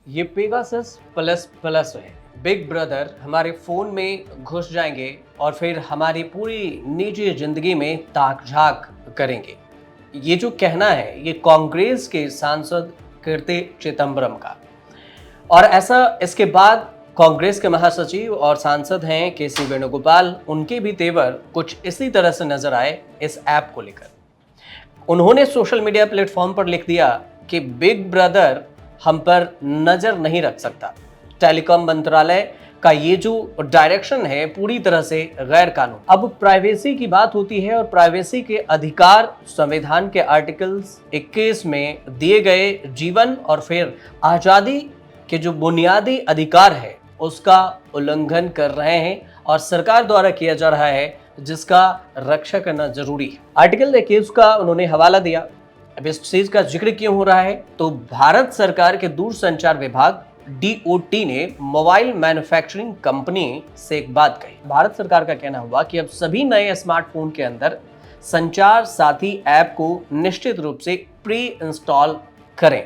ये Pegasus plus plus है। Big brother हमारे फोन में घुस जाएंगे और फिर हमारी पूरी निजी जिंदगी में ताक झाक करेंगे। ये जो कहना है ये कांग्रेस के सांसद कीर्ति चिदम्बरम का। और ऐसा इसके बाद कांग्रेस के महासचिव और सांसद हैं के.सी. वेणुगोपाल, उनके भी तेवर कुछ इसी तरह से नजर आए इस ऐप को लेकर। उन्होंने सोशल मीडिया प्लेटफॉर्म पर लिख दिया कि बिग ब्रदर हम पर नजर नहीं रख सकता। टेलीकॉम मंत्रालय का ये जो डायरेक्शन है पूरी तरह से गैर कानूनी। अब प्राइवेसी की बात होती है और प्राइवेसी के अधिकार संविधान के आर्टिकल्स 21 में दिए गए जीवन और फिर आजादी के जो बुनियादी अधिकार है उसका उल्लंघन कर रहे हैं और सरकार द्वारा किया जा रहा है, जिसका रक्षा करना जरूरी है। आर्टिकल 21 का उन्होंने हवाला दिया। अब इस चीज का जिक्र क्यों हो रहा है, तो भारत सरकार के दूरसंचार विभाग DOT ने मोबाइल मैन्युफैक्चरिंग कंपनी से एक बात कही। भारत सरकार का कहना हुआ कि अब सभी नए स्मार्टफोन के अंदर संचार साथी ऐप को निश्चित रूप से प्री इंस्टॉल करें।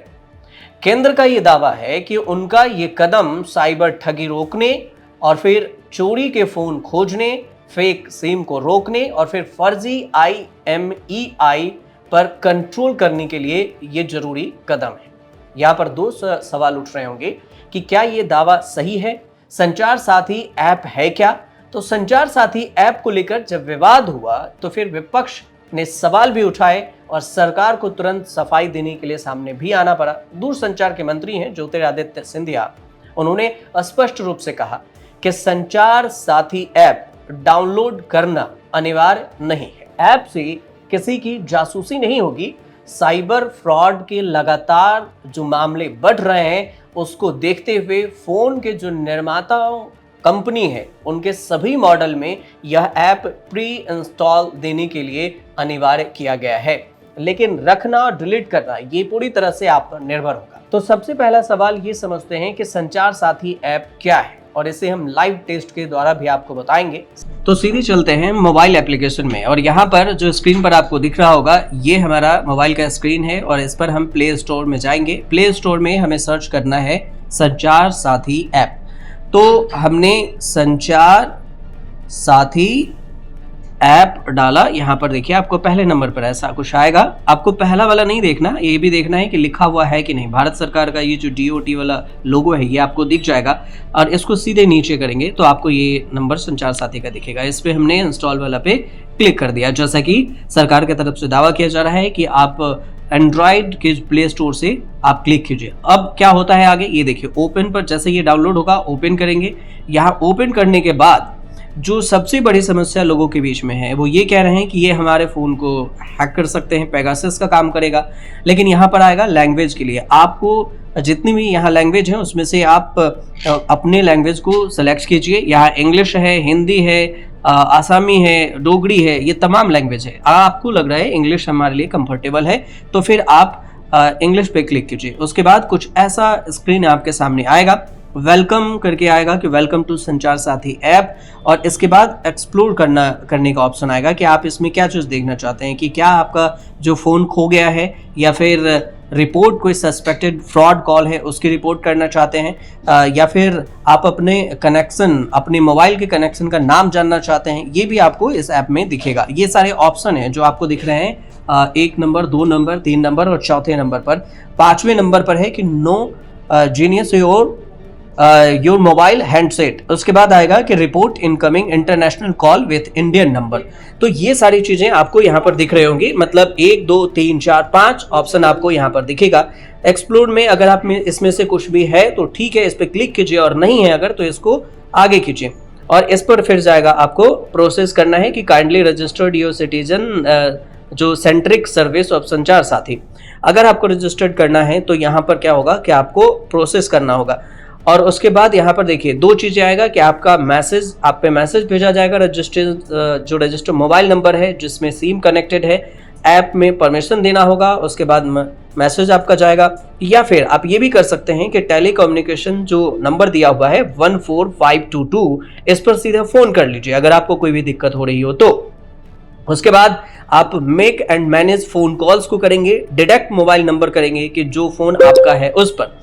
केंद्र का ये दावा है कि उनका ये कदम साइबर ठगी रोकने और फिर चोरी के फोन खोजने, फेक सिम को रोकने और फिर फर्जी IMEI पर कंट्रोल करने के लिए ये जरूरी कदम है। यहाँ पर दो सवाल उठ रहे होंगे कि क्या ये दावा सही है, संचार साथी ऐप है क्या? तो संचार साथी ऐप को लेकर जब विवाद हुआ तो फिर विपक्ष ने सवाल भी उठाए और सरकार को तुरंत सफाई देने के लिए सामने भी आना पड़ा। दूरसंचार के मंत्री हैं ज्योतिरादित्य सिंधिया, उन्होंने स्पष्ट रूप से कहा कि संचार साथी ऐप डाउनलोड करना अनिवार्य नहीं है। ऐप से किसी की जासूसी नहीं होगी। साइबर फ्रॉड के लगातार जो मामले बढ़ रहे हैं उसको देखते हुए फोन के जो निर्माताओं कंपनी है उनके सभी मॉडल में यह ऐप प्री इंस्टॉल देने के लिए अनिवार्य किया गया है, लेकिन रखना और डिलीट करना ये पूरी तरह से आप पर निर्भर होगा। तो सबसे पहला सवाल ये समझते हैं कि संचार साथी ऐप क्या है और इसे हम लाइव टेस्ट के द्वारा भी आपको बताएंगे। तो सीधे चलते हैं मोबाइल एप्लीकेशन में और यहाँ पर जो स्क्रीन पर आपको दिख रहा होगा ये हमारा मोबाइल का स्क्रीन है और इस पर हम प्ले स्टोर में जाएंगे। प्ले स्टोर में हमें सर्च करना है संचार साथी ऐप। तो हमने संचार साथी ऐप डाला, यहाँ पर देखिए आपको पहले नंबर पर ऐसा कुछ आएगा। आपको पहला वाला नहीं देखना, ये भी देखना है कि लिखा हुआ है कि नहीं। भारत सरकार का ये जो DOT वाला लोगो है ये आपको दिख जाएगा और इसको सीधे नीचे करेंगे तो आपको ये नंबर संचार साथी का दिखेगा। इस पे हमने इंस्टॉल वाला पे क्लिक कर दिया। जैसा कि सरकार की तरफ से दावा किया जा रहा है कि आप एंड्रॉइड के प्ले स्टोर से आप क्लिक कीजिए। अब क्या होता है आगे ये देखिए, ओपन पर जैसे ये डाउनलोड होगा ओपन करेंगे। यहाँ ओपन करने के बाद जो सबसे बड़ी समस्या लोगों के बीच में है वो ये कह रहे हैं कि ये हमारे फ़ोन को हैक कर सकते हैं, पेगासस का काम करेगा। लेकिन यहाँ पर आएगा लैंग्वेज के लिए, आपको जितनी भी यहाँ लैंग्वेज है उसमें से आप अपने लैंग्वेज को सेलेक्ट कीजिए। यहाँ इंग्लिश है, हिंदी है, आसामी है, डोगरी है, ये तमाम लैंग्वेज है। आपको लग रहा है इंग्लिश हमारे लिए कंफर्टेबल है तो फिर आप इंग्लिश पे क्लिक कीजिए। उसके बाद कुछ ऐसा स्क्रीन आपके सामने आएगा, वेलकम करके आएगा कि वेलकम टू संचार साथी ऐप। और इसके बाद एक्सप्लोर करने का ऑप्शन आएगा कि आप इसमें क्या चीज़ देखना चाहते हैं, कि क्या आपका जो फ़ोन खो गया है या फिर रिपोर्ट कोई सस्पेक्टेड फ्रॉड कॉल है उसकी रिपोर्ट करना चाहते हैं, या फिर आप अपने कनेक्शन, अपने मोबाइल के कनेक्शन का नाम जानना चाहते हैं। ये भी आपको इस ऐप में दिखेगा। ये सारे ऑप्शन हैं जो आपको दिख रहे हैं, 1 नंबर, 2 नंबर, 3 नंबर और चौथे नंबर पर। 5वें नंबर पर है कि know genuineness your mobile handset. उसके बाद आएगा कि report incoming international call with Indian number. तो ये सारी चीजें आपको यहाँ पर दिख रहे होंगी, मतलब 1 2 3 4 5 ऑप्शन आपको यहाँ पर दिखेगा। एक्सप्लोर में अगर आप में इसमें से कुछ भी है तो ठीक है, इस पर क्लिक कीजिए और नहीं है अगर तो इसको आगे कीजिए। और इस पर फिर जाएगा आपको प्रोसेस करना है कि काइंडली रजिस्टर्ड योर सिटीजन जो सेंट्रिक सर्विस ऑफ संचार साथी। अगर आपको रजिस्टर्ड करना है तो यहाँ पर क्या होगा कि आपको प्रोसेस करना होगा। और उसके बाद यहाँ पर देखिए 2 चीज़ें आएगा कि आपका मैसेज, आप पे मैसेज भेजा जाएगा जो रजिस्टर मोबाइल नंबर है जिसमें सिम कनेक्टेड है, ऐप में परमिशन देना होगा। उसके बाद मैसेज आपका जाएगा। या फिर आप ये भी कर सकते हैं कि टेलीकम्युनिकेशन जो नंबर दिया हुआ है 14522 इस पर सीधा फ़ोन कर लीजिए अगर आपको कोई भी दिक्कत हो रही हो तो। उसके बाद आप make and manage phone calls को करेंगे, डायरेक्ट मोबाइल नंबर करेंगे कि जो फ़ोन आपका है उस पर।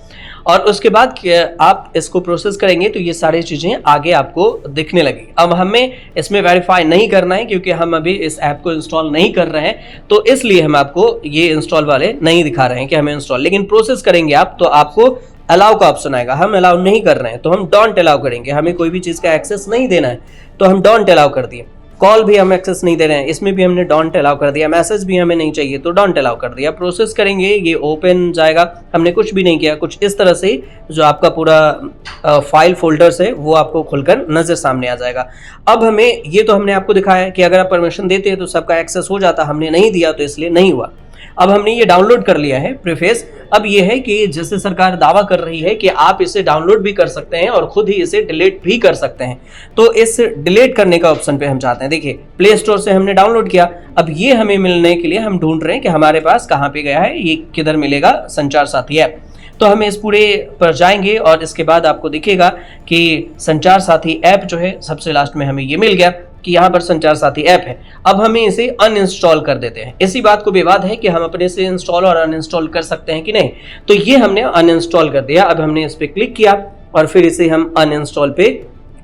और उसके बाद आप इसको प्रोसेस करेंगे तो ये सारी चीज़ें आगे आपको दिखने लगेगी। अब हमें इसमें वेरीफाई नहीं करना है क्योंकि हम अभी इस ऐप को इंस्टॉल नहीं कर रहे हैं, तो इसलिए हम आपको ये इंस्टॉल वाले नहीं दिखा रहे हैं कि हमें इंस्टॉल। लेकिन प्रोसेस करेंगे आप तो आपको अलाउ का ऑप्शन आएगा। हम अलाउ नहीं कर रहे हैं तो हम डोंट अलाउ करेंगे। हमें कोई भी चीज़ का एक्सेस नहीं देना है तो हम डोंट अलाउ कर दिए। कॉल भी हम एक्सेस नहीं दे रहे हैं, इसमें भी हमने डोंट अलाउ कर दिया। मैसेज भी हमें नहीं चाहिए तो डोंट अलाउ कर दिया। प्रोसेस करेंगे, ये ओपन जाएगा। हमने कुछ भी नहीं किया, कुछ इस तरह से जो आपका पूरा फाइल फोल्डर्स है वो आपको खुलकर नज़र सामने आ जाएगा। अब हमें ये तो हमने आपको दिखाया कि अगर आप परमिशन देते हैं तो सबका एक्सेस हो जाता, हमने नहीं दिया तो इसलिए नहीं हुआ। अब हमने ये डाउनलोड कर लिया है प्रीफेस। अब ये है कि जैसे सरकार दावा कर रही है कि आप इसे डाउनलोड भी कर सकते हैं और खुद ही इसे डिलीट भी कर सकते हैं, तो इस डिलीट करने का ऑप्शन पे हम चाहते हैं। देखिए, प्ले स्टोर से हमने डाउनलोड किया, अब ये हमें मिलने के लिए हम ढूंढ रहे हैं कि हमारे पास कहाँ पे गया है, ये किधर मिलेगा। संचार साथी ऐप, तो हम इस पूरे पर जाएंगे और इसके बाद आपको दिखेगा कि संचार साथी ऐप जो है सबसे लास्ट में हमें ये मिल गया कि यहाँ पर संचार साथी ऐप है। अब हमें इसे अनइंस्टॉल कर देते हैं। इसी बात को विवाद है कि हम अपने से इंस्टॉल और अनइंस्टॉल कर सकते हैं कि नहीं, तो ये हमने अनइंस्टॉल कर दिया। अब हमने इस पर क्लिक किया और फिर इसे हम अनइंस्टॉल पे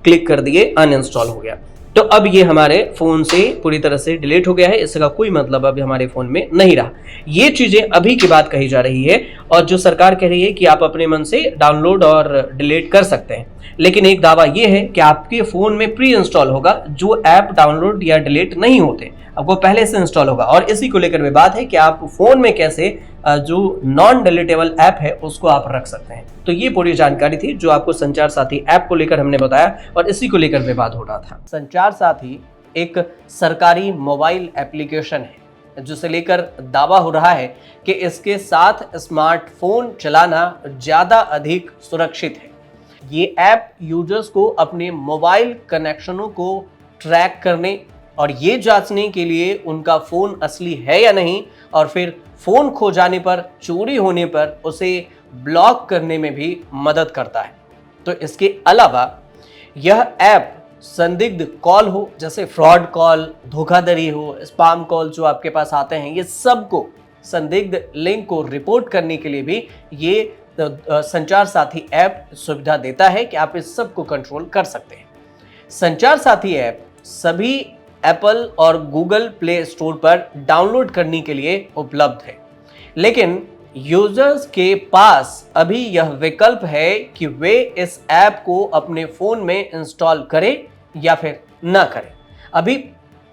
क्लिक कर दिए, अनइंस्टॉल हो गया। तो अब ये हमारे फ़ोन से पूरी तरह से डिलीट हो गया है, इसका कोई मतलब अभी हमारे फ़ोन में नहीं रहा। ये चीज़ें अभी की बात कही जा रही है और जो सरकार कह रही है कि आप अपने मन से डाउनलोड और डिलीट कर सकते हैं, लेकिन एक दावा ये है कि आपके फ़ोन में प्री इंस्टॉल होगा। जो ऐप डाउनलोड या डिलीट नहीं होते आपको पहले से इंस्टॉल होगा। और इसी को लेकर विवाद है कि आप फ़ोन में कैसे जो नॉन डिलीटेबल ऐप है उसको आप रख सकते हैं। तो ये पूरी जानकारी थी जो आपको संचार साथी ऐप को लेकर हमने बताया और इसी को लेकर विवाद हो रहा था। संचार साथी एक सरकारी मोबाइल एप्लीकेशन है जिसे लेकर दावा हो रहा है कि इसके साथ स्मार्टफोन चलाना ज़्यादा अधिक सुरक्षित है। ये ऐप यूजर्स को अपने मोबाइल कनेक्शनों को ट्रैक करने और ये जांचने के लिए उनका फ़ोन असली है या नहीं, और फिर फ़ोन खो जाने पर, चोरी होने पर उसे ब्लॉक करने में भी मदद करता है। तो इसके अलावा यह ऐप संदिग्ध कॉल हो, जैसे फ्रॉड कॉल, धोखाधड़ी हो, स्पैम कॉल जो आपके पास आते हैं, ये सबको, संदिग्ध लिंक को रिपोर्ट करने के लिए भी ये संचार साथी ऐप सुविधा देता है कि आप इस सब को कंट्रोल कर सकते हैं। संचार साथी ऐप सभी एप्पल और गूगल प्ले स्टोर पर डाउनलोड करने के लिए उपलब्ध है, लेकिन यूजर्स के पास अभी यह विकल्प है कि वे इस ऐप को अपने फ़ोन में इंस्टॉल करें या फिर ना करें। अभी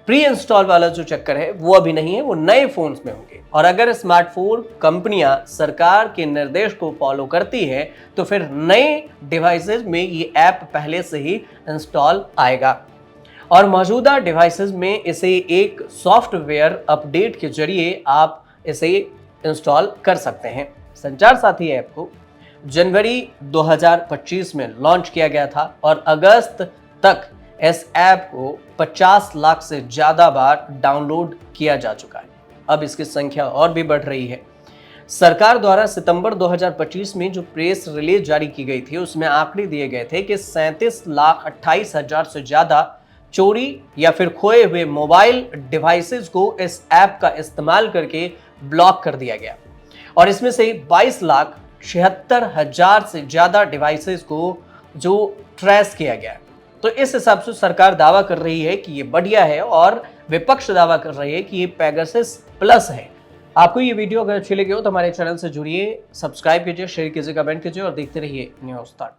प्री इंस्टॉल वाला जो चक्कर है वो अभी नहीं है, वो नए फ़ोन्स में होंगे। और अगर स्मार्टफोन कंपनियां सरकार के निर्देश को फॉलो करती है तो फिर नए डिवाइसेस में ये ऐप पहले से ही इंस्टॉल आएगा और मौजूदा डिवाइसेस में इसे एक सॉफ्टवेयर अपडेट के जरिए आप इसे इंस्टॉल कर सकते हैं। संचार साथी ऐप को जनवरी 2025 में लॉन्च किया गया था और अगस्त तक इस ऐप को 50 लाख से ज़्यादा बार डाउनलोड किया जा चुका है। अब इसकी संख्या और भी बढ़ रही है। सरकार द्वारा सितंबर 2025 में जो प्रेस रिलीज जारी की गई थी उसमें आंकड़े दिए गए थे कि 37,28,000 से ज़्यादा चोरी या फिर खोए हुए मोबाइल डिवाइसेस को इस ऐप का इस्तेमाल करके ब्लॉक कर दिया गया और इसमें से 22,76,000 से ज़्यादा डिवाइसेस को जो ट्रेस किया गया। तो इस हिसाब से सरकार दावा कर रही है कि ये बढ़िया है और विपक्ष दावा कर रही है कि ये पेगासस प्लस है। आपको ये वीडियो अगर अच्छी लगी हो तो हमारे चैनल से जुड़िए, सब्सक्राइब कीजिए, शेयर कीजिए, कमेंट कीजिए और देखते रहिए न्यूज़ तक।